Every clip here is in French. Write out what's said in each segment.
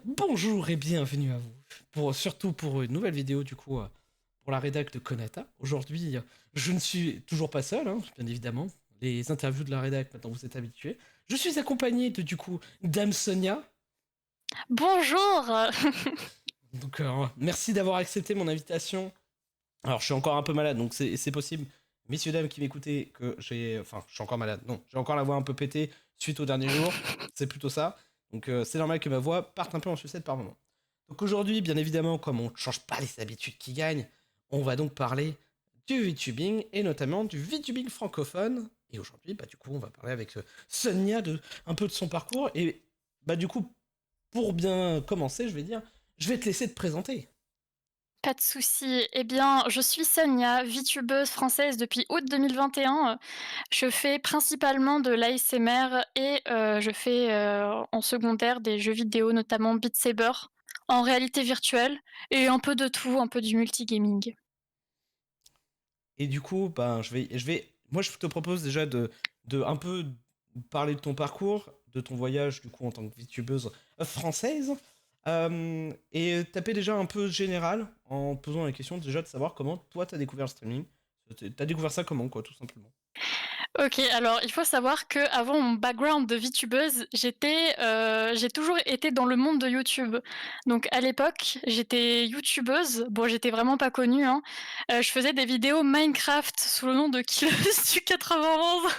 Bonjour et bienvenue à vous, surtout pour une nouvelle vidéo pour la rédac de Konata. Aujourd'hui, je ne suis toujours pas seul, hein, bien évidemment. Les interviews de la rédac, maintenant vous êtes habitués. Je suis accompagné de Dame Sonia. Bonjour! Donc merci d'avoir accepté mon invitation. Alors je suis encore un peu malade, donc c'est possible, messieurs dames qui m'écoutez, que je suis encore malade. Non, j'ai encore la voix un peu pétée suite au dernier jour. C'est plutôt ça. Donc c'est normal que ma voix parte un peu en sucette par moment. Donc aujourd'hui, bien évidemment, comme on ne change pas les habitudes qui gagnent, on va donc parler du VTubing et notamment du VTubing francophone. Et aujourd'hui, on va parler avec Sonia un peu de son parcours. Et pour bien commencer, je vais te laisser te présenter. Pas de souci. Eh bien, je suis Sonia, VTubeuse française depuis août 2021. Je fais principalement de l'ASMR et je fais en secondaire des jeux vidéo, notamment Beat Saber, en réalité virtuelle, et un peu de tout, un peu du multigaming. Et moi, je te propose déjà de un peu parler de ton parcours, de ton voyage, en tant que VTubeuse française, et taper déjà un peu général, en posant la question déjà de savoir comment toi t'as découvert le streaming. T'as découvert ça comment, quoi, tout simplement. Ok, alors il faut savoir que avant mon background de VTubeuse, j'ai toujours été dans le monde de YouTube. Donc à l'époque, j'étais YouTubeuse. Bon, j'étais vraiment pas connue, hein. Je faisais des vidéos Minecraft sous le nom de Killeuse du 91.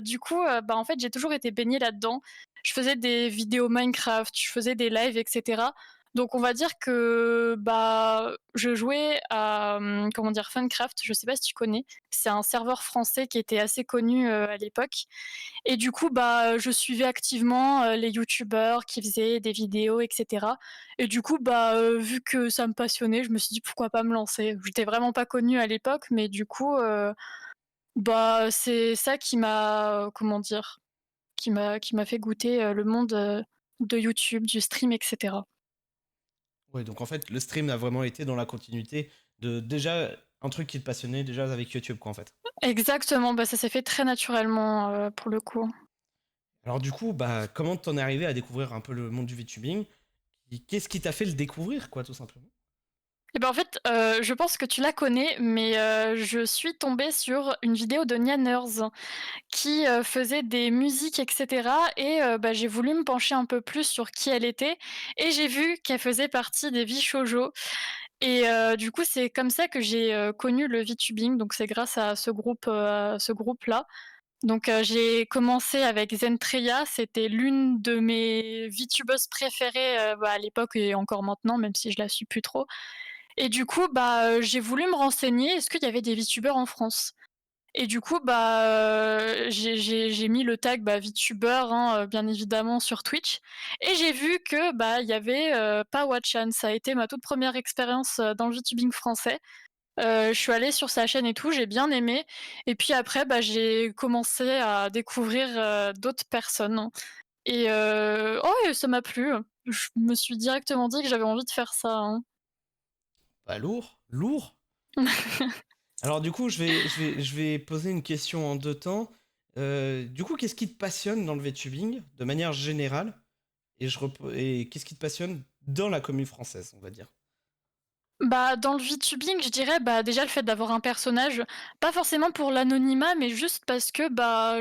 Du coup, en fait, j'ai toujours été baignée là-dedans. Je faisais des vidéos Minecraft, je faisais des lives, etc. Donc on va dire que je jouais à comment dire Funcraft, je sais pas si tu connais. C'est un serveur français qui était assez connu à l'époque. Et du coup je suivais activement les youtubeurs qui faisaient des vidéos, etc. Et du coup vu que ça me passionnait, je me suis dit pourquoi pas me lancer. J'étais vraiment pas connue à l'époque, mais du coup c'est ça qui m'a, comment dire, qui m'a fait goûter le monde de YouTube, du stream, etc. Ouais, donc en fait, le stream a vraiment été dans la continuité de déjà un truc qui te passionnait déjà avec YouTube, quoi, en fait. Exactement, ça s'est fait très naturellement pour le coup. Alors comment t'en es arrivé à découvrir un peu le monde du VTubing? Qu'est-ce qui t'a fait le découvrir, quoi, tout simplement? Et en fait, je pense que tu la connais, mais je suis tombée sur une vidéo de Nyanners qui faisait des musiques, etc. Et j'ai voulu me pencher un peu plus sur qui elle était, et j'ai vu qu'elle faisait partie des Shoujo. Et du coup, c'est comme ça que j'ai connu le VTubing. Donc c'est grâce à ce groupe-là. Donc j'ai commencé avec Zentreya, c'était l'une de mes VTubeuses préférées à l'époque et encore maintenant, même si je la suis plus trop. Et du coup, j'ai voulu me renseigner, est-ce qu'il y avait des VTubeurs en France? Et du coup, j'ai mis le tag VTuber, hein, bien évidemment, sur Twitch. Et j'ai vu que il y avait Pawachan. Ça a été ma toute première expérience dans le VTubing français. Je suis allée sur sa chaîne et tout, j'ai bien aimé. Et puis après, j'ai commencé à découvrir d'autres personnes. Et et ça m'a plu. Je me suis directement dit que j'avais envie de faire ça, hein. Bah lourd, lourd. Alors je vais poser une question en deux temps. Qu'est-ce qui te passionne dans le VTubing de manière générale et qu'est-ce qui te passionne dans la commune française, on va dire? Dans le VTubing, je dirais, déjà le fait d'avoir un personnage, pas forcément pour l'anonymat, mais juste parce que,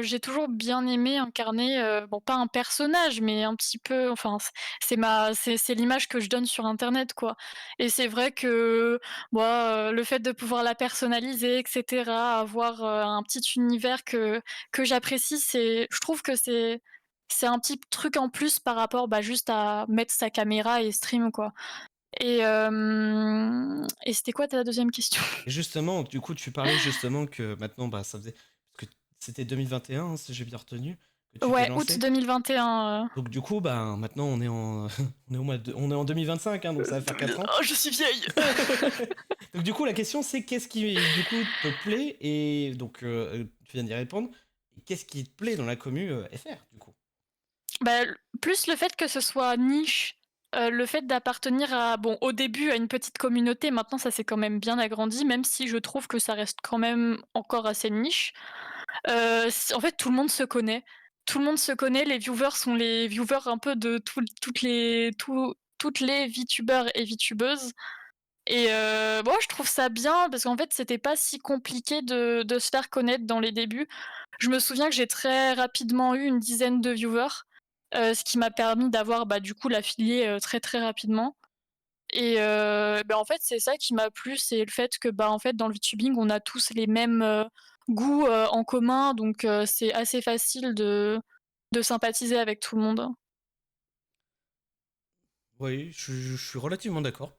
j'ai toujours bien aimé incarner, bon pas un personnage, mais un petit peu enfin c'est l'image que je donne sur internet, quoi. Et c'est vrai que, moi, le fait de pouvoir la personnaliser et cetera, avoir, un petit univers que j'apprécie, je trouve que c'est un petit truc en plus par rapport, juste à mettre sa caméra et stream, quoi. Et c'était quoi ta deuxième question? Et justement, tu parlais justement que maintenant, ça faisait. Parce que c'était 2021, hein, si j'ai bien retenu, que tu t'es Ouais, août lancé. 2021. Donc maintenant on est on est en 2025, hein, donc ça va faire 4 ans. Oh, je suis vieille. Donc la question c'est qu'est-ce qui te plaît et tu viens d'y répondre. Et qu'est-ce qui te plaît dans la commu FR du coup? Bah, plus le fait que ce soit niche, le fait d'appartenir au début à une petite communauté, maintenant ça s'est quand même bien agrandi, même si je trouve que ça reste quand même encore assez niche. En fait, tout le monde se connaît. tout le monde se connaît, les viewers sont les viewers un peu de toutes les VTubers et VTubeuses et moi je trouve ça bien parce qu'en fait, c'était pas si compliqué de se faire connaître dans les débuts. Je me souviens que j'ai très rapidement eu une dizaine de viewers, ce qui m'a permis d'avoir, bah, du coup l'affilié, très, très rapidement et bah, en fait, c'est ça qui m'a plu, c'est le fait que, bah, en fait, dans le VTubing, on a tous les mêmes, goûts, en commun donc c'est assez facile de sympathiser avec tout le monde. Oui, je suis relativement d'accord.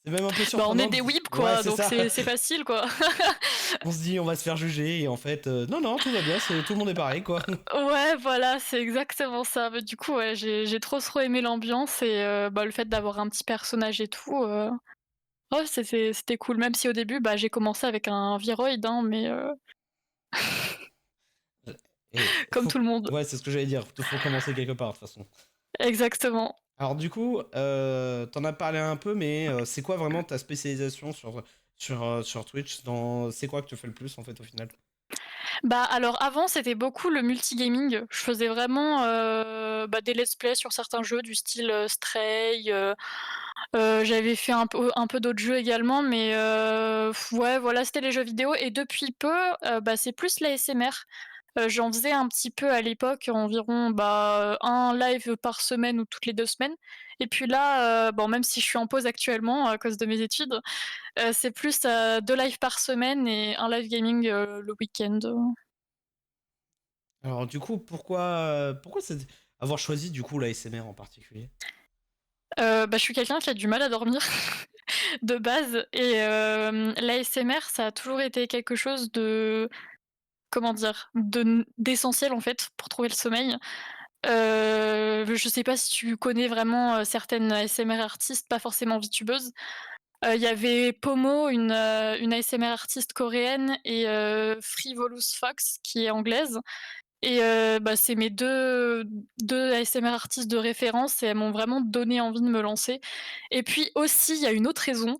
C'est même un peu Bah, on est surprenant. des weebs Ouais, quoi, c'est donc ça. c'est facile quoi. On se dit, on va se faire juger, et en fait, non, non, tout va bien, tout le monde est pareil, quoi. Ouais, voilà, c'est exactement ça. Bah, du coup, ouais, j'ai trop aimé l'ambiance et bah, le fait d'avoir un petit personnage et tout, ouais, c'était cool. Même si au début, bah, j'ai commencé avec un Viroid, hein, mais Et comme tout le monde. ouais, c'est ce que j'allais dire. Il faut commencer quelque part, de toute façon. Exactement. Alors, du coup, t'en as parlé un peu, mais c'est quoi vraiment ta spécialisation sur Twitch C'est quoi que tu fais le plus, en fait, au final? Bah, alors avant, c'était beaucoup le multigaming. Je faisais vraiment, bah, des let's play sur certains jeux du style, Stray, j'avais fait un peu d'autres jeux également, mais ouais, voilà, c'était les jeux vidéo et depuis peu, bah, c'est plus l'ASMR. J'en faisais un petit peu à l'époque, environ, bah, 1 live par semaine ou toutes les 2 semaines et puis là, bon, même si je suis en pause actuellement à cause de mes études, c'est plus, 2 lives par semaine et un live gaming, le week-end. Alors, du coup, pourquoi avoir choisi, du coup, la SMR en particulier? Bah, je suis quelqu'un qui a du mal à dormir de base et l'ASMR, ça a toujours été quelque chose de comment dire? D'essentiel, en fait, pour trouver le sommeil. Je sais pas si tu connais vraiment, certaines ASMR artistes, pas forcément VTubeuses. Il y avait Pomo, une ASMR artiste coréenne et Frivolous Fox qui est anglaise et bah, c'est mes deux ASMR artistes de référence et elles m'ont vraiment donné envie de me lancer et puis aussi, il y a une autre raison,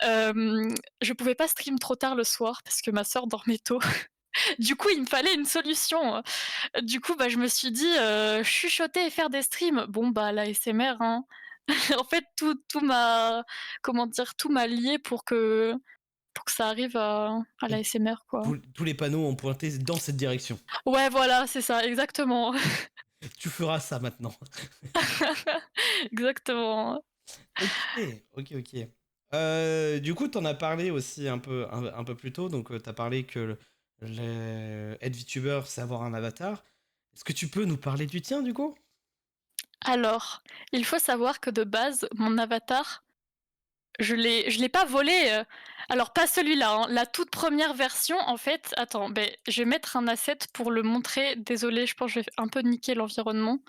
je pouvais pas stream trop tard le soir parce que ma sœur dormait tôt. Du coup, il me fallait une solution. Du coup, bah, je me suis dit, chuchoter et faire des streams, bon, bah, l'ASMR, hein. En fait, tout m'a comment dire? Tout m'a lié pour que ça arrive à Et l'ASMR, quoi. tous les panneaux ont pointé dans cette direction. Ouais, voilà, c'est ça, exactement. Tu feras ça maintenant. Exactement. Ok, ok, ok. Du coup, t'en as parlé aussi un peu plus tôt. Donc, t'as parlé que être VTuber, c'est avoir un avatar. Est-ce que tu peux nous parler du tien, du coup? Alors, il faut savoir que de base, mon avatar, je l'ai pas volé, alors pas celui-là, hein, la toute première version, en fait attends, beh, je vais mettre un asset pour le montrer. Désolée, je pense que je vais un peu niquer l'environnement.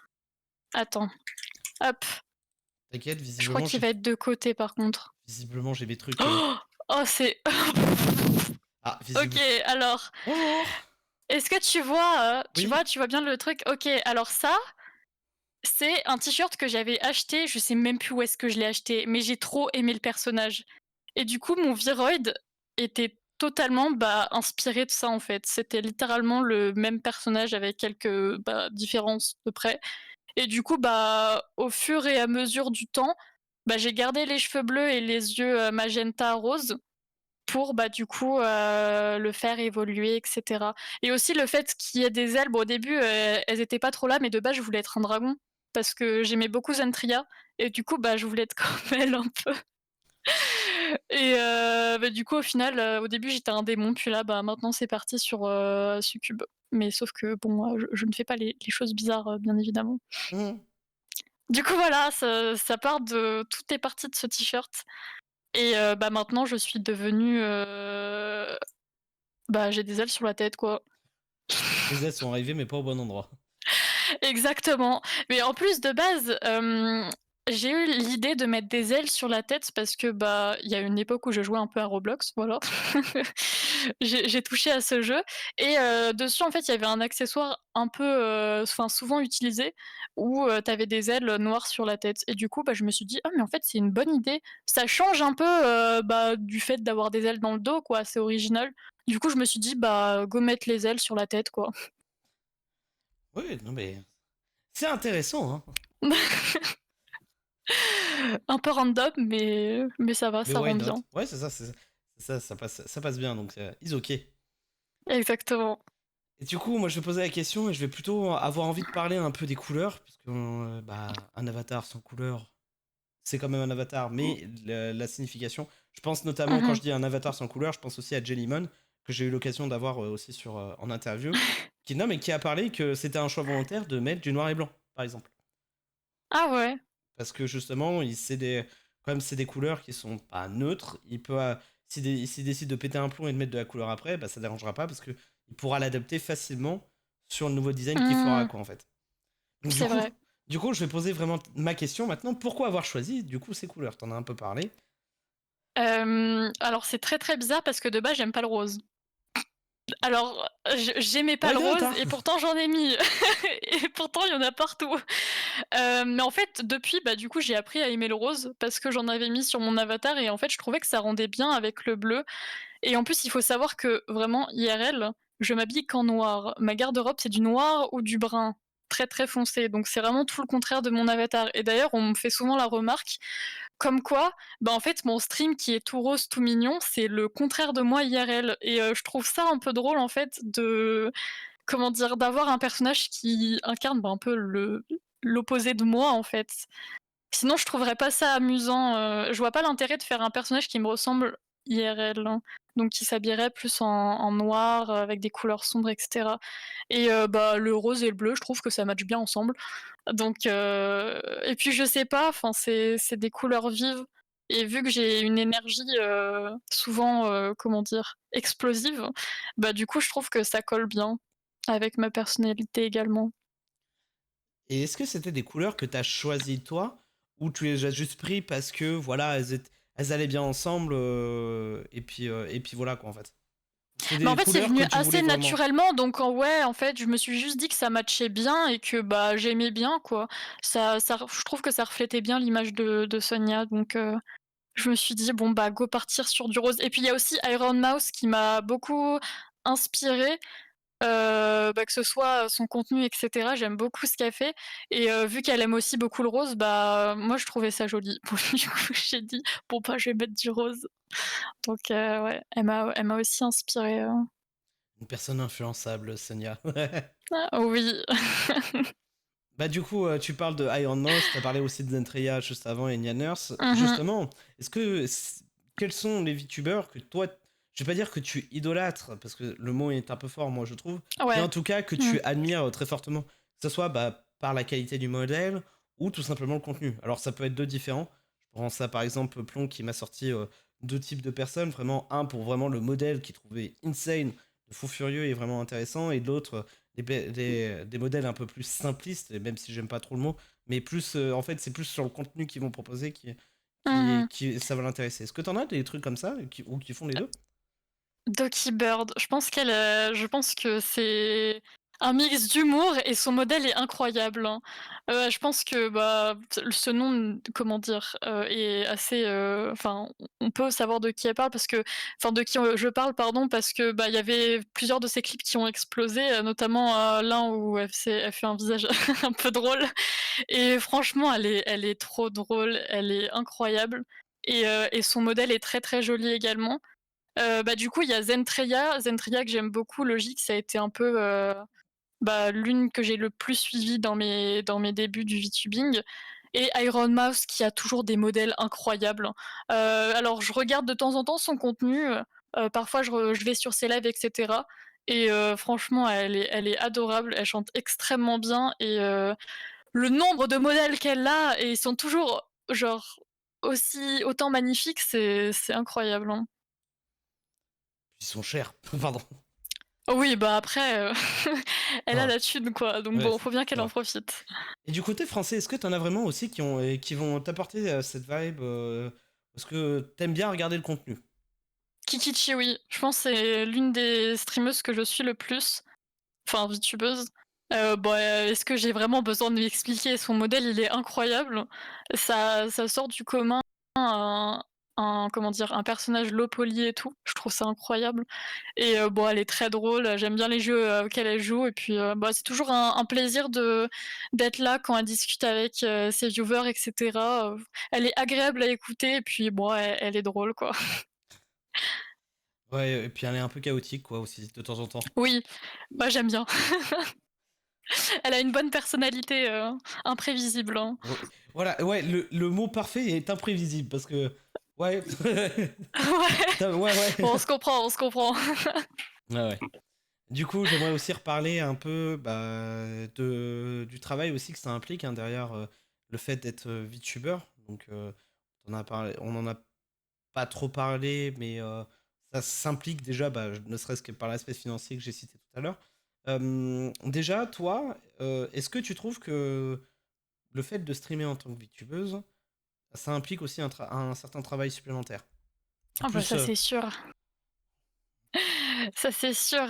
Attends, hop, T'inquiète, je crois qu'il va être de côté par contre. visiblement, j'ai des trucs. Oh, c'est Ah, OK, alors, Bonjour! est-ce que tu vois, Oui. tu vois bien le truc? OK, alors ça, c'est un t-shirt que j'avais acheté, je sais même plus où est-ce que je l'ai acheté, mais j'ai trop aimé le personnage et du coup, mon Viroid était totalement, bah, inspiré de ça, en fait. C'était littéralement le même personnage avec quelques, bah, différences de près et du coup, bah, au fur et à mesure du temps, bah, j'ai gardé les cheveux bleus et les yeux, magenta rose pour, bah, du coup, le faire évoluer et cetera et aussi le fait qu'il y ait des ailes, bon, au début, elles étaient pas trop là, mais de base, je voulais être un dragon parce que j'aimais beaucoup Zentria et du coup, bah, je voulais être comme elle un peu et bah, du coup, au final, au début, j'étais un démon, puis là, bah, maintenant, c'est parti sur, Succube. Mais sauf que bon, je ne fais pas les choses bizarres, bien évidemment. Mhm. Du coup, voilà, ça part de tout est parti de ce t-shirt et bah, maintenant, je suis devenue, bah, j'ai des ailes sur la tête, quoi. Les aides sont arrivées, mais pas au bon endroit. Exactement. Mais en plus, de base, j'ai eu l'idée de mettre des ailes sur la tête parce que, bah, il y a une époque où je jouais un peu à Roblox, voilà. J'ai touché à ce jeu et dessus, en fait, il y avait un accessoire un peu, enfin, souvent utilisé où, tu avais des ailes noires sur la tête et du coup, bah, je me suis dit: «Ah mais en fait, c'est une bonne idée». Ça change un peu, bah, du fait d'avoir des ailes dans le dos, quoi, c'est original. Du coup, je me suis dit: «Bah, go mettre les ailes sur la tête, quoi». Oui, non mais c'est intéressant, hein. Un peu random, mais ça va, Mais ça why rend not? bien. Ouais, c'est ça, ça passe bien, donc is ok. Exactement. Et du coup, moi je vais poser la question et je vais plutôt avoir envie de parler un peu des couleurs, parce que bah, un avatar sans couleur, c'est quand même un avatar, mais la signification, je pense notamment quand Mhm. je dis un avatar sans couleur, je pense aussi à Jellyman, que j'ai eu l'occasion d'avoir aussi en interview, non, mais qui a parlé que c'était un choix volontaire de mettre du noir et blanc, par exemple. Ah ouais. Parce que justement, comme c'est des couleurs qui sont pas neutres, s'il décide de péter un plomb et de mettre de la couleur après, bah, ça dérangera pas parce que il pourra l'adapter facilement sur le nouveau design qu'il fera, Hmm, quoi, en fait. Donc c'est vrai. du coup, je vais poser vraiment ma question maintenant. Pourquoi avoir choisi, du coup, ces couleurs? T'en as un peu parlé. Alors c'est très, très bizarre parce que de base, j'aime pas le rose. Alors, j'aimais pas Why le not, rose hein? et pourtant j'en ai mis et pourtant il y en a partout. Mais en fait, depuis, bah, du coup, j'ai appris à aimer le rose parce que j'en avais mis sur mon avatar et en fait, je trouvais que ça rendait bien avec le bleu et en plus, il faut savoir que vraiment IRL, je m'habille qu'en noir. Ma garde-robe, c'est du noir ou du brun, très, très foncé, donc c'est vraiment tout le contraire de mon avatar et d'ailleurs, on me fait souvent la remarque comme quoi, bah, en fait, mon stream qui est tout rose, tout mignon, c'est le contraire de moi IRL et je trouve ça un peu drôle, en fait, de comment dire? D'avoir un personnage qui incarne, bah, un peu l'opposé de moi, en fait. Sinon, je trouverais pas ça amusant, je vois pas l'intérêt de faire un personnage qui me ressemble IRL, hein. Donc qui s'habillerait plus en noir, avec des couleurs sombres et cetera et bah, le rose et le bleu, je trouve que ça match bien ensemble. Donc et puis je sais pas, enfin c'est des couleurs vives et vu que j'ai une énergie, souvent, comment dire? Explosive, bah, du coup, je trouve que ça colle bien avec ma personnalité également. Et est-ce que c'était des couleurs que t'as choisies toi, ou tu les as juste pris parce que voilà, elles allaient bien ensemble, et puis voilà quoi en fait. C'est Bah, en des fait, c'est couleurs venu que tu voulais assez vraiment. naturellement donc ouais, en fait, je me suis juste dit que ça matchait bien et que, bah, j'aimais bien, quoi. Je trouve que ça reflétait bien l'image de Sonia donc je me suis dit: «Bon, bah, go partir sur du rose» et puis il y a aussi Iron Mouse qui m'a beaucoup inspirée. Bah, que ce soit son contenu et cetera, j'aime beaucoup ce qu'elle fait et vu qu'elle aime aussi beaucoup le rose, bah, moi je trouvais ça joli. Bon, du coup, j'ai dit: «Bon, bah, je vais mettre du rose». Donc ouais, elle m'a aussi inspirée, Une personne influençable, Sonia. ah oui. Bah du coup, tu parles de Iron Mouse, t'as parlé aussi de Zentreya juste avant et Nyaners. Mmh. Justement, quels sont les VTubers que toi, je vais pas dire que tu idolâtres, parce que le mot est un peu fort, moi je trouve, mais Ouais. en tout cas que Mmh. tu admires très fortement, que ce soit bah, par la qualité du modèle ou tout simplement le contenu. Alors ça peut être deux différents. Je prends ça par exemple Plon qui m'a sorti deux types de personnes, vraiment un pour vraiment le modèle qu'il trouvait insane, de fou furieux et vraiment intéressant, et de l'autre des modèles un peu plus simplistes, et même si j'aime pas trop le mot, mais plus en fait c'est plus sur le contenu qu'ils vont proposer Mmh. qui ça va l'intéresser. Est-ce que t'en as des trucs comme ça ou qui font les deux? Doki Bird, je pense que c'est un mix d'humour et son modèle est incroyable, hein. Je pense que, bah, ce nom, comment dire? Est assez, enfin, on peut savoir de qui elle parle parce que enfin, de qui, je parle, pardon, parce que, bah, il y avait plusieurs de ses clips qui ont explosé, notamment, l'un où elle fait un visage un peu drôle et franchement, elle est trop drôle, elle est incroyable et son modèle est très, très joli également. Bah, du coup, il y a Zentreya que j'aime beaucoup. Logique, ça a été un peu, bah, l'une que j'ai le plus suivie dans mes débuts du VTubing et Iron Mouse qui a toujours des modèles incroyables. Alors je regarde de temps en temps son contenu, parfois je vais sur ses lives et cetera et franchement elle est adorable, elle chante extrêmement bien et le nombre de modèles qu'elle a et ils sont toujours genre autant magnifiques, c'est incroyable, hein. Ils sont chers, pardon. Oui, bah, après, elle a Non, la thune, quoi, donc ouais, bon, faut bien c'est qu'elle en vrai. profite. Et du côté français, est-ce que t'en as vraiment aussi qui vont t'apporter cette vibe, parce que t'aimes bien regarder le contenu? Kikichi, oui, je pense que c'est l'une des streameuses que je suis le plus, enfin VTubeuse. Bah, est-ce que j'ai vraiment besoin de lui expliquer? Son modèle, il est incroyable. Ça sort du commun, comment dire? Un personnage low poly et tout. Je trouve ça incroyable et bon, elle est très drôle, j'aime bien les jeux, auxquels elle joue et puis, bah, c'est toujours un plaisir d'être là quand elle discute avec, ses viewers et cetera, elle est agréable à écouter et puis bon, elle est drôle, quoi. Ouais, et puis elle est un peu chaotique, quoi, aussi, de temps en temps. Oui, bah, j'aime bien. Elle a une bonne personnalité, imprévisible, hein. Voilà, ouais, le mot parfait est imprévisible parce que. Ouais. Ouais, Ouais, bon, ouais. on se comprend, on se comprend. Ouais, ouais. Du coup, j'aimerais aussi reparler un peu du travail aussi que ça implique hein, derrière le fait d'être VTuber. Donc, on en a pas trop parlé, mais ça s'implique déjà, ne serait-ce que par l'aspect financier que j'ai cité tout à l'heure. Déjà, toi, est-ce que tu trouves que le fait de streamer en tant que VTubeuse, ça implique aussi un certain travail supplémentaire? Ah bah, Plus, ça c'est sûr. Ça c'est sûr,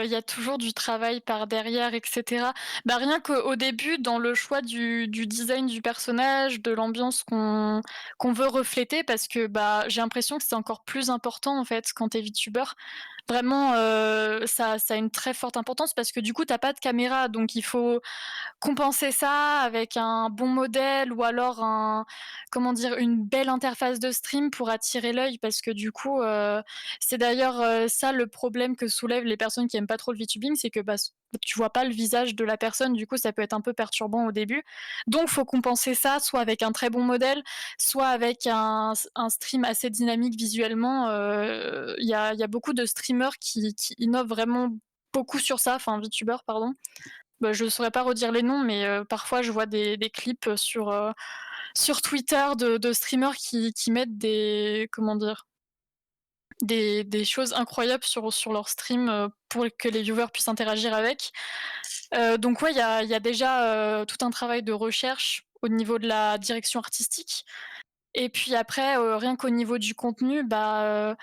il y a toujours du travail par derrière et cetera. Bah, rien qu'au début, dans le choix du design du personnage, de l'ambiance qu'on veut refléter parce que, bah, j'ai l'impression que c'est encore plus important, en fait, quand tu es VTuber. Vraiment, ça a une très forte importance parce que, du coup, tu as pas de caméra, donc il faut compenser ça avec un bon modèle ou alors comment dire? Une belle interface de stream pour attirer l'œil parce que du coup, c'est d'ailleurs, ça le problème que soulèvent les personnes qui aiment pas trop le VTubing, c'est que, bah, tu vois pas le visage de la personne, du coup ça peut être un peu perturbant au début. Donc faut compenser ça soit avec un très bon modèle, soit avec un stream assez dynamique visuellement, il y a beaucoup de streamers qui innovent vraiment beaucoup sur ça, enfin VTubers pardon. Bah, je saurais pas redire les noms, mais parfois je vois des clips sur Twitter de streamers qui mettent des comment dire? Des choses incroyables sur leur stream, pour que les viewers puissent interagir avec. Donc ouais, il y a déjà, tout un travail de recherche au niveau de la direction artistique et puis après, rien qu'au niveau du contenu, bah,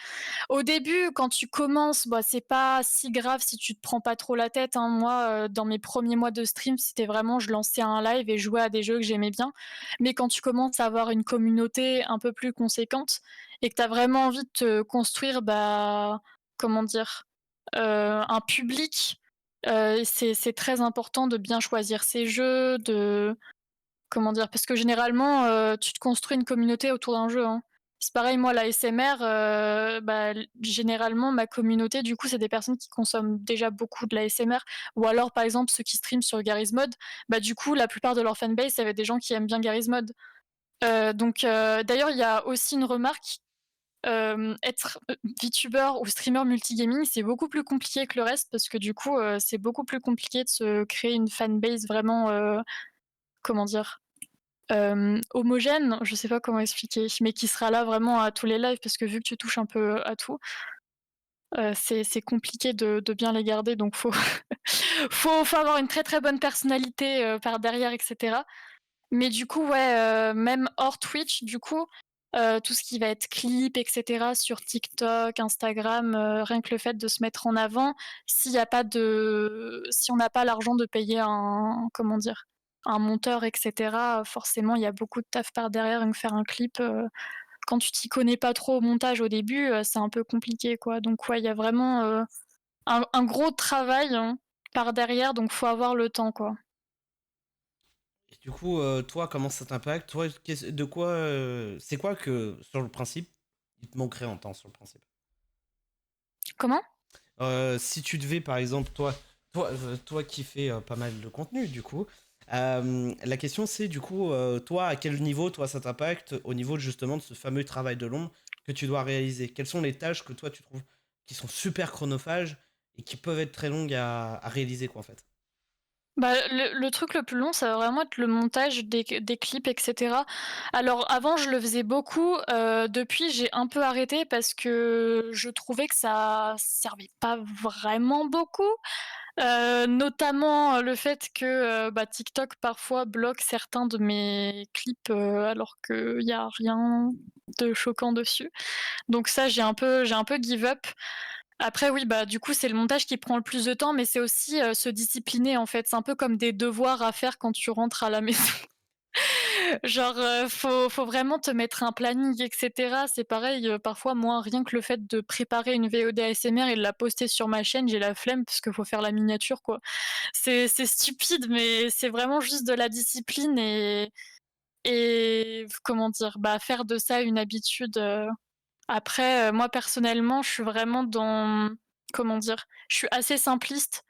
au début, quand tu commences, bah, c'est pas si grave si tu te prends pas trop la tête, hein. Moi, dans mes premiers mois de stream, c'était vraiment je lançais un live et jouais à des jeux que j'aimais bien. Mais quand tu commences à avoir une communauté un peu plus conséquente et que tu as vraiment envie de te construire, bah, comment dire? Un public, c'est très important de bien choisir ses jeux, de comment dire? Parce que généralement, tu te construis une communauté autour d'un jeu, hein. C'est pareil, moi, l'ASMR, bah, généralement, ma communauté, du coup, c'est des personnes qui consomment déjà beaucoup de l'ASMR ou alors, par exemple, ceux qui streament sur Garry's Mod, bah, du coup, la plupart de leur fanbase, ça va être des gens qui aiment bien Garry's Mod. Donc d'ailleurs, il y a aussi une remarque, être, VTuber ou streamer multigaming, c'est beaucoup plus compliqué que le reste parce que, du coup, c'est beaucoup plus compliqué de se créer une fanbase vraiment, comment dire? Homogène, je sais pas comment expliquer, mais qui sera là vraiment à tous les lives parce que vu que tu touches un peu à tout, c'est compliqué de bien les garder donc faut faut avoir une très, très bonne personnalité, par derrière et cetera. Mais du coup, ouais, même hors Twitch, du coup, tout ce qui va être clip et cetera sur TikTok, Instagram, rien que le fait de se mettre en avant, si on n'a pas l'argent de payer un comment dire? Un monteur et cetera, forcément, il y a beaucoup de taf par derrière, rien que faire un clip, quand tu t'y connais pas trop au montage au début, c'est un peu compliqué, quoi. Donc ouais, il y a vraiment, un gros travail, hein, par derrière, donc faut avoir le temps, quoi. Et du coup, toi, comment ça t'impacte? Toi, de quoi, c'est quoi que, sur le principe, il te manquerait en temps, sur le principe? Comment? Si tu devais, par exemple, toi qui fais pas mal de contenu, du coup, la question c'est, du coup, toi, à quel niveau, toi, ça t'impacte au niveau justement de ce fameux travail de l'ombre que tu dois réaliser? Quelles sont les tâches que toi, tu trouves qui sont super chronophages et qui peuvent être très longues à réaliser, quoi, en fait? Bah, le truc le plus long, ça va vraiment être le montage des clips et cetera. Alors avant, je le faisais beaucoup, depuis j'ai un peu arrêté parce que je trouvais que ça servait pas vraiment beaucoup. Notamment, le fait que, bah, TikTok parfois bloque certains de mes clips, alors qu'il y a rien de choquant dessus. Donc ça, j'ai un peu give up. Après oui, bah, du coup, c'est le montage qui prend le plus de temps, mais c'est aussi, se discipliner, en fait. C'est un peu comme des devoirs à faire quand tu rentres à la maison. Genre, faut vraiment te mettre un planning et cetera. C'est pareil, parfois moi, rien que le fait de préparer une VOD ASMR et de la poster sur ma chaîne, j'ai la flemme parce qu'il faut faire la miniature, quoi. C'est stupide, mais c'est vraiment juste de la discipline et comment dire? Bah, faire de ça une habitude, après, moi personnellement, je suis vraiment dans comment dire? Je suis assez simpliste,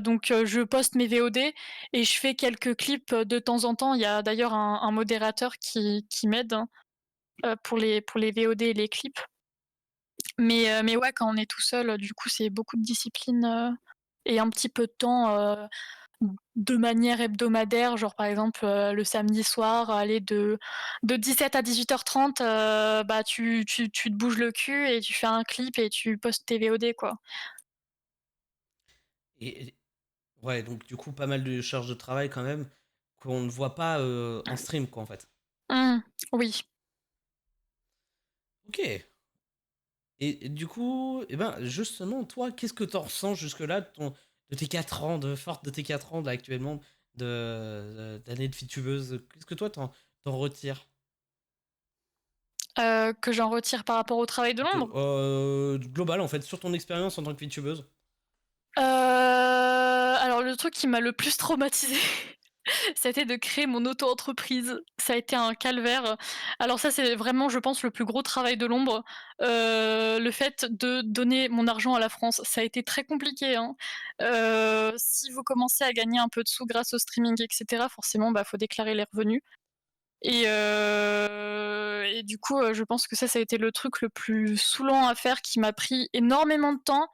donc je poste mes VOD et je fais quelques clips, de temps en temps. Il y a d'ailleurs un modérateur qui m'aide, hein, pour les VOD et les clips. Mais ouais, quand on est tout seul, du coup, c'est beaucoup de discipline, et un petit peu de temps, de manière hebdomadaire, genre par exemple, le samedi soir, aller de 17 à 18h30, bah, tu te bouges le cul et tu fais un clip et tu postes tes VOD, quoi. Et ouais, donc du coup, pas mal de charges de travail quand même qu'on ne voit pas en stream, quoi, en fait. Mmh, oui. Ok. Et du coup, eh ben, justement, toi, qu'est-ce que t'en ressens jusque-là de tes 4 ans, de tes 4 ans là, actuellement, d'années de VTubeuse? Qu'est-ce que toi, t'en retires? Que j'en retire par rapport au travail de l'ombre? Global, en fait, sur ton expérience en tant que VTubeuse. Alors le truc qui m'a le plus traumatisée, ça a été de créer mon auto-entreprise. Ça a été un calvaire. Alors ça, c'est vraiment, je pense, le plus gros travail de l'ombre. Le fait de donner mon argent à la France, ça a été très compliqué, hein. Si vous commencez à gagner un peu de sous grâce au streaming et cetera, forcément, bah, faut déclarer les revenus et du coup, je pense que ça a été le truc le plus saoulant à faire qui m'a pris énormément de temps.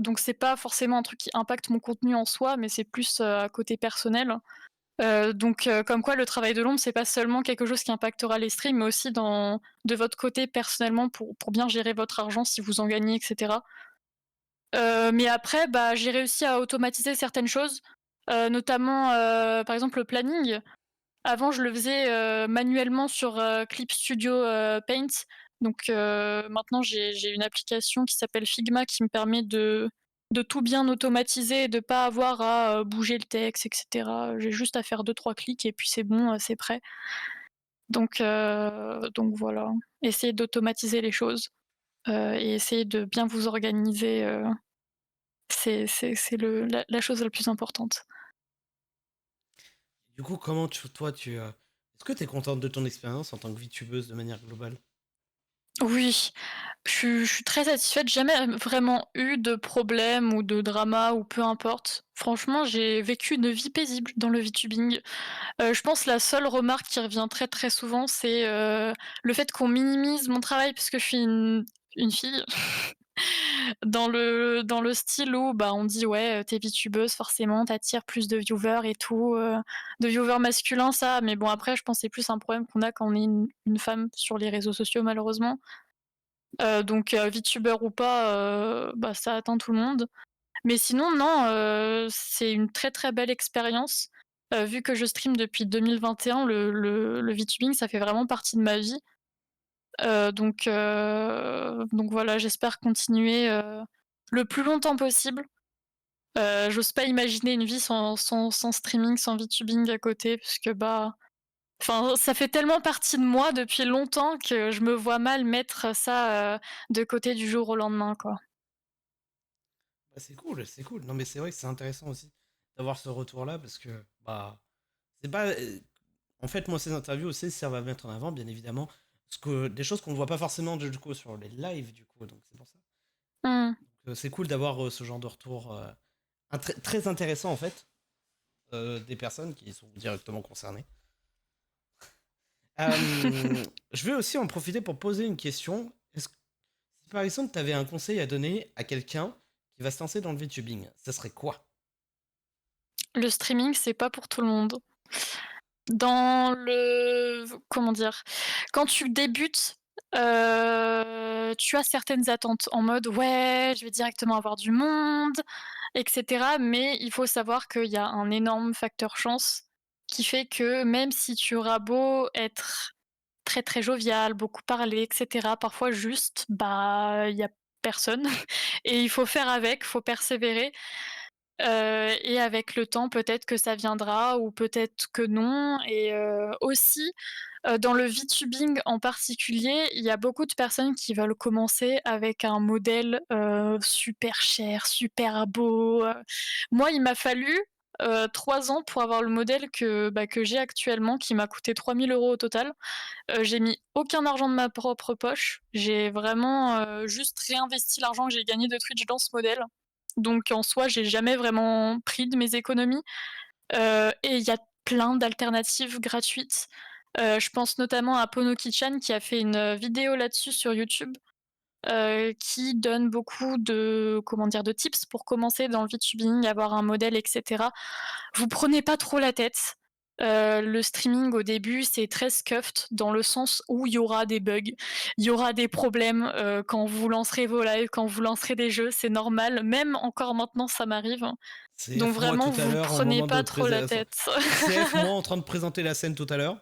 Donc c'est pas forcément un truc qui impacte mon contenu en soi, mais c'est plus, à côté personnel. Donc comme quoi le travail de l'ombre, c'est pas seulement quelque chose qui impactera les streams, mais aussi dans de votre côté personnellement pour bien gérer votre argent si vous en gagnez et cetera. Mais après, bah, j'ai réussi à automatiser certaines choses, notamment, par exemple le planning. Avant, je le faisais, manuellement sur, Clip Studio, Paint. Donc, maintenant j'ai une application qui s'appelle Figma qui me permet de tout bien automatiser et de pas avoir à, bouger le texte et cetera. J'ai juste à faire deux trois clics et puis c'est bon, c'est prêt. Donc voilà. Essayez d'automatiser les choses, et essayez de bien vous organiser, c'est la chose la plus importante. Du coup, comment toi, est-ce que t'es contente de ton expérience en tant que VTubeuse de manière globale? Oui, je suis très satisfaite. J'ai jamais vraiment eu de problème ou de drama ou peu importe. Franchement, j'ai vécu une vie paisible dans le VTubing. Je pense la seule remarque qui revient très, très souvent, c'est, le fait qu'on minimise mon travail parce que je suis une fille. Dans le style où, bah, on dit: «Ouais, tu VTubeuse, forcément, tu plus de viewers et tout», de viewers masculins, ça, mais bon, après, je pense que c'est plus un problème qu'on a quand on est une femme sur les réseaux sociaux, malheureusement. Donc VTuber ou pas, bah, ça atteint tout le monde. Mais sinon, non, c'est une très, très belle expérience. Vu que je stream depuis 2021, le VTubing, ça fait vraiment partie de ma vie. Donc voilà, j'espère continuer, le plus longtemps possible. J'ose pas imaginer une vie sans streaming, sans VTubing à côté puisque, bah, enfin, ça fait tellement partie de moi depuis longtemps que je me vois mal mettre ça, de côté du jour au lendemain, quoi. Bah, c'est cool, c'est cool. Non, mais c'est vrai que c'est intéressant aussi d'avoir ce retour-là parce que, bah, c'est pas. En fait, moi, ces interviews aussi servent à mettre en avant, bien évidemment, des choses qu'on ne voit pas forcément du coup sur les lives, du coup, donc c'est pour ça. Mmh. C'est cool d'avoir ce genre de retour très intéressant, en fait, des personnes qui sont directement concernées. Je vais aussi en profiter pour poser une question. Est-ce que, si par exemple, tu avais un conseil à donner à quelqu'un qui va se lancer dans le VTubing, ça serait quoi? Le streaming, c'est pas pour tout le monde. Dans le comment dire? Quand tu débutes, tu as certaines attentes en mode: «Ouais, je vais directement avoir du monde» et cetera. Mais il faut savoir qu'il y a un énorme facteur chance qui fait que même si tu auras beau être très, très jovial, beaucoup parler et cetera, parfois juste, bah, il y a personne et il faut faire avec, faut persévérer. Et avec le temps, peut-être que ça viendra ou peut-être que non et aussi, dans le VTubing en particulier, il y a beaucoup de personnes qui veulent commencer avec un modèle, super cher, super beau. Moi, il m'a fallu, 3 ans pour avoir le modèle que j'ai actuellement qui m'a coûté 3 000 € au total. J'ai mis aucun argent de ma propre poche. J'ai vraiment, juste réinvesti l'argent que j'ai gagné de Twitch dans ce modèle. Donc en soi, j'ai jamais vraiment pris de mes économies. Et il y a plein d'alternatives gratuites. Je pense notamment à Pono-Kichan qui a fait une vidéo là-dessus sur YouTube, qui donne beaucoup de comment dire? De tips pour commencer dans le VTubing, avoir un modèle et cetera. Vous prenez pas trop la tête. Le streaming au début, c'est très scuffed dans le sens où il y aura des bugs, il y aura des problèmes, quand vous lancerez vos lives, quand vous lancerez des jeux, c'est normal. Même encore maintenant, ça m'arrive. Donc CF moi vraiment, tout à vous l'heure au prenez moment de pas trop la présentation. tête. CF moi en train de présenter la scène tout à l'heure.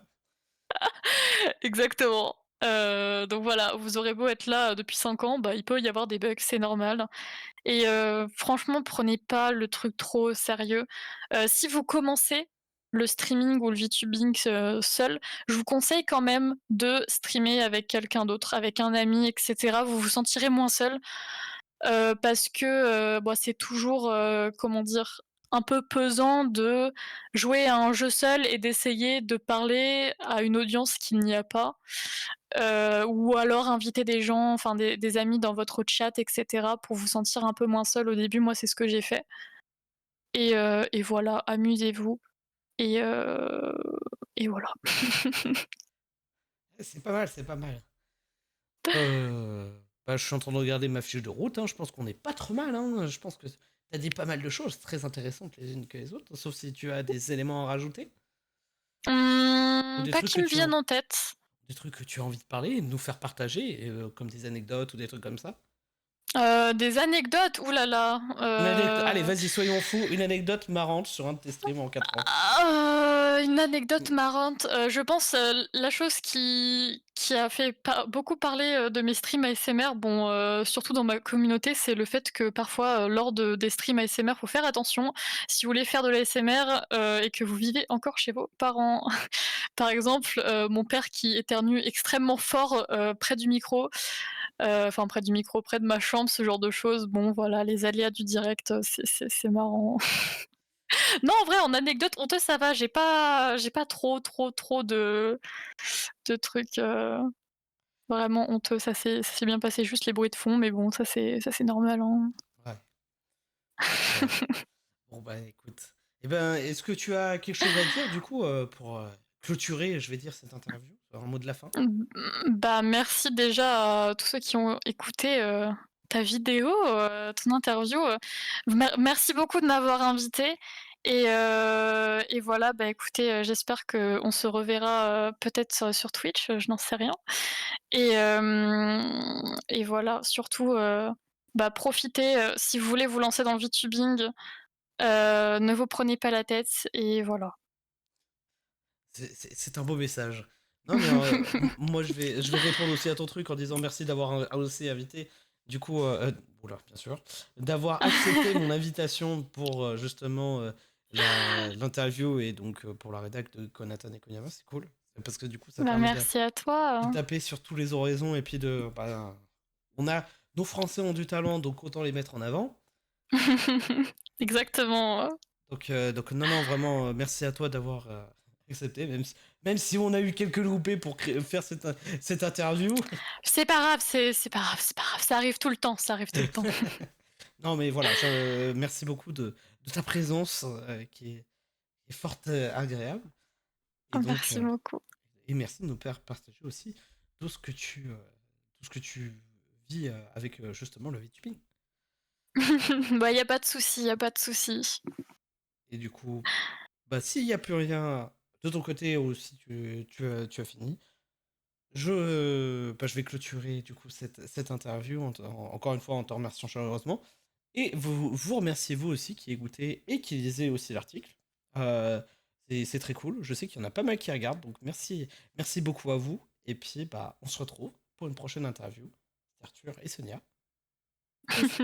Exactement. Donc voilà, vous aurez beau être là, depuis 5 ans, bah, il peut y avoir des bugs, c'est normal et franchement, prenez pas le truc trop au sérieux. Si vous commencez le streaming ou le VTubing, seul, je vous conseille quand même de streamer avec quelqu'un d'autre, avec un ami et cetera. Vous vous sentirez moins seul. Parce que, bah, c'est toujours, comment dire? Un peu pesant de jouer à un jeu seul et d'essayer de parler à une audience qu'il n'y a pas. Ou alors inviter des gens, enfin des amis dans votre chat et cetera pour vous sentir un peu moins seul au début. Moi, c'est ce que j'ai fait et voilà, amusez-vous et heu et voilà. C'est pas mal, c'est pas mal. Bah, je suis en train de regarder ma fiche de route, hein, je pense qu'on est pas trop mal, hein. Je pense que tu as dit pas mal de choses très intéressantes les unes que les autres, sauf si tu as des éléments à rajouter ou des Pas trucs que qui me tu as viennent en tête. des trucs que tu as envie de parler et de nous faire partager, comme des anecdotes ou des trucs comme ça? Des anecdotes? Ouh là là, Allez, vas-y, soyons fous, une anecdote marrante sur un de tes streams en 4 ans. Une anecdote marrante, je pense, la chose qui a fait beaucoup parler, de mes streams ASMR, bon, surtout dans ma communauté, c'est le fait que parfois, lors des streams ASMR, faut faire attention. Si vous voulez faire de l'ASMR, et que vous vivez encore chez vos parents, par exemple, mon père qui éternue extrêmement fort, près du micro, enfin près du micro, près de ma chambre, ce genre de choses. Bon voilà, les aléas du direct, c'est marrant. Non, en vrai, en anecdote honteuse, ça va, j'ai pas trop de trucs, vraiment honteux. Ça s'est bien passé, juste les bruits de fond, mais bon, ça c'est normal, hein. Ouais, ouais. Bon, bah, écoute. Eh ben, est-ce que tu as quelque chose à dire, du coup, pour clôturer, je vais dire, cette interview? Un mot de la fin? Bah, merci déjà à tous ceux qui ont écouté, ta vidéo, ton interview, merci beaucoup de m'avoir invitée et voilà, bah, écoutez, j'espère qu'on se reverra, peut-être, sur Twitch, je n'en sais rien et voilà, surtout, bah, profitez, si vous voulez vous lancer dans le VTubing, ne vous prenez pas la tête et voilà. C'est un beau message. Non, mais moi, je vais répondre aussi à ton truc en disant merci d'avoir aussi invité. Du coup, oula, bien sûr, d'avoir accepté mon invitation pour justement l'interview et donc pour la rédac de Konatan et Konyama, c'est cool. Parce que du coup, ça Bah, permet merci à toi, de hein. taper sur tous les horizons et puis bah, on a, nos Français ont du talent, donc autant les mettre en avant. Exactement, Donc non, non, vraiment, merci à toi d'avoir accepté, même si on a eu quelques loupés pour faire cette interview. c'est pas grave, c'est pas grave, c'est pas grave, ça arrive tout le temps, ça arrive tout le temps. Non, mais voilà, merci beaucoup de ta présence qui est fort agréable. Et donc, Merci beaucoup. et merci de nous faire partager aussi tout ce que tout ce que tu vis avec justement le VTubing. Bah, y a pas de souci, y a pas de souci. Et du coup, bah, s'il n'y a plus rien de ton côté ou si tu as fini, bah, je vais clôturer du coup cette interview encore une fois en te remerciant chaleureusement. Et vous remerciez vous aussi qui écoutez et qui lisez aussi l'article. Euh, c'est très cool. Je sais qu'il y en a pas mal qui regardent, donc merci beaucoup à vous. Et puis bah on se retrouve pour une prochaine interview. C'est Arthur et Sonia. Tchuss.